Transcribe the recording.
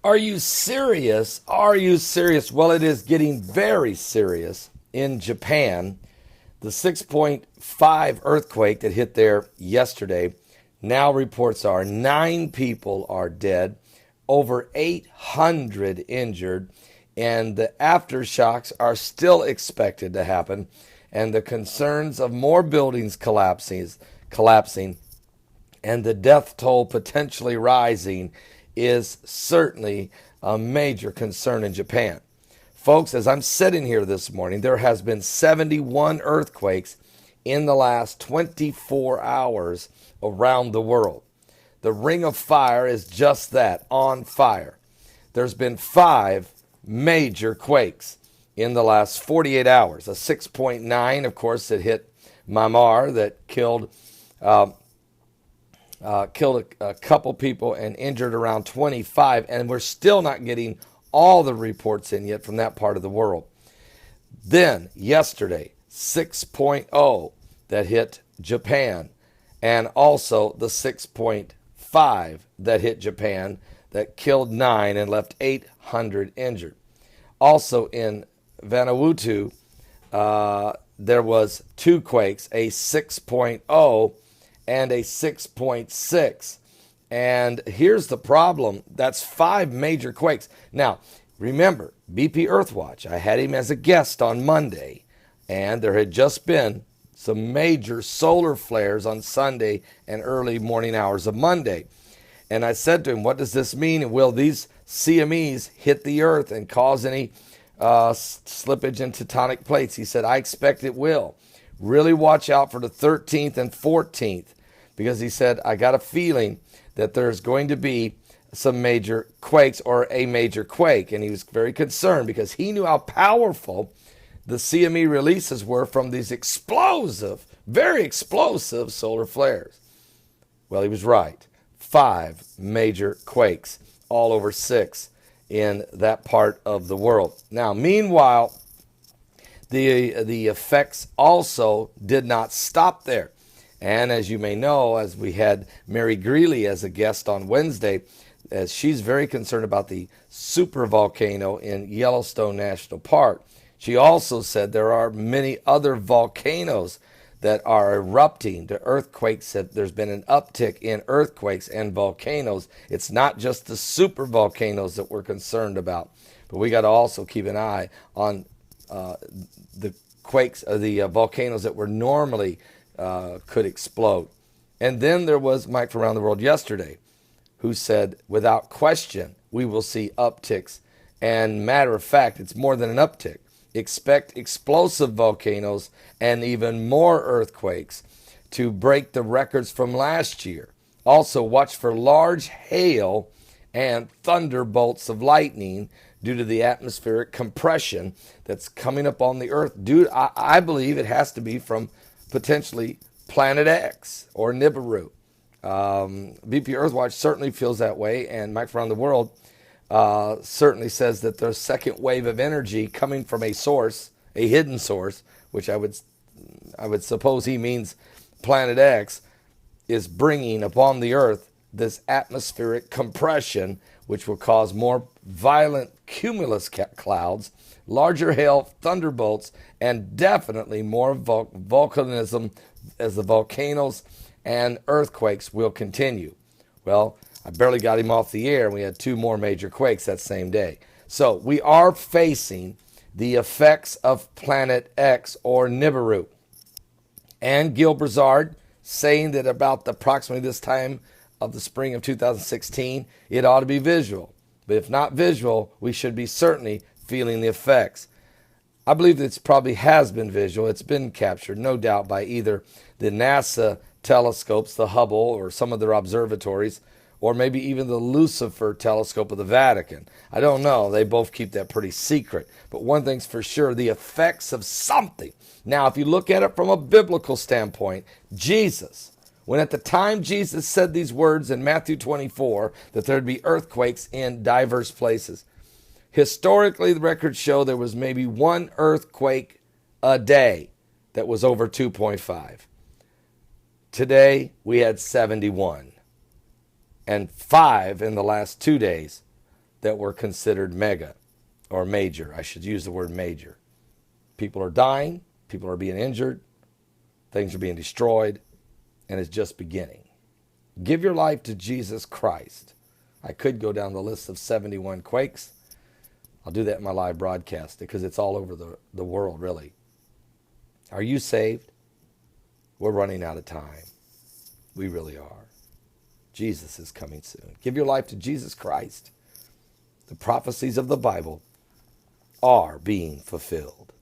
Are you serious? Are you serious? Well, it is getting very serious in Japan. The 6.5 earthquake that hit there yesterday, now reports are 9 people are dead, over 800 injured, and the aftershocks are still expected to happen, and the concerns of more buildings collapsing and the death toll potentially rising is certainly a major concern in Japan. Folks, as I'm sitting here this morning, there has been 71 earthquakes in the last 24 hours around the world. The Ring of Fire is just that, on fire. There's been 5 major quakes in the last 48 hours. A 6.9, of course, that hit Myanmar that killed a couple people and injured around 25, and we're still not getting all the reports in yet from that part of the world. Then, yesterday, 6.0 that hit Japan, and also the 6.5 that hit Japan that killed 9 and left 800 injured. Also in Vanuatu, there was 2 quakes, a 6.0 and a 6.6. And here's the problem. That's 5 major quakes. Now, remember, BP Earthwatch, I had him as a guest on Monday, and there had just been some major solar flares on Sunday and early morning hours of Monday. And I said to him, what does this mean? And will these CMEs hit the earth and cause any slippage in tectonic plates? He said, I expect it will. Really watch out for the 13th and 14th. Because he said, I got a feeling that there's going to be some major quakes or a major quake. And he was very concerned because he knew how powerful the CME releases were from these explosive, very explosive solar flares. Well, he was right. 5 major quakes, all over 6 in that part of the world. Now, meanwhile, the effects also did not stop there. And as you may know, as we had Mary Greeley as a guest on Wednesday, as she's very concerned about the supervolcano in Yellowstone National Park. She also said there are many other volcanoes that are erupting. The earthquakes, there's been an uptick in earthquakes and volcanoes. It's not just the supervolcanoes that we're concerned about, but we got to also keep an eye on the quakes, the volcanoes that were normally could explode. And then there was Mike from Around the World yesterday who said, without question, we will see upticks. And matter of fact, it's more than an uptick. Expect explosive volcanoes and even more earthquakes to break the records from last year. Also, watch for large hail and thunderbolts of lightning due to the atmospheric compression that's coming up on the earth. I believe it has to be from potentially Planet X or Nibiru. BP Earthwatch certainly feels that way, and Mike from Around the World certainly says that there's a second wave of energy coming from a source, a hidden source, which I would suppose he means Planet X, is bringing upon the earth this atmospheric compression, which will cause more violent cumulus clouds, larger hail, thunderbolts, and definitely more volcanism as the volcanoes and earthquakes will continue. Well, I barely got him off the air, and we had 2 more major quakes that same day. So we are facing the effects of Planet X or Nibiru. And Gil Brazard saying that about approximately this time of the spring of 2016, it ought to be visual. But if not visual, we should be certainly feeling the effects. I believe that it probably has been visual. It's been captured, no doubt, by either the NASA telescopes, the Hubble, or some of their observatories, or maybe even the Lucifer telescope of the Vatican. I don't know. They both keep that pretty secret. But one thing's for sure, the effects of something. Now, if you look at it from a biblical standpoint, Jesus, when at the time Jesus said these words in Matthew 24, that there'd be earthquakes in diverse places, historically, the records show there was maybe 1 earthquake a day that was over 2.5. Today, we had 71. And 5 in the last 2 days that were considered mega or major. I should use the word major. People are dying. People are being injured. Things are being destroyed. And it's just beginning. Give your life to Jesus Christ. I could go down the list of 71 quakes. I'll do that in my live broadcast because it's all over the world, really. Are you saved? We're running out of time. We really are. Jesus is coming soon. Give your life to Jesus Christ. The prophecies of the Bible are being fulfilled.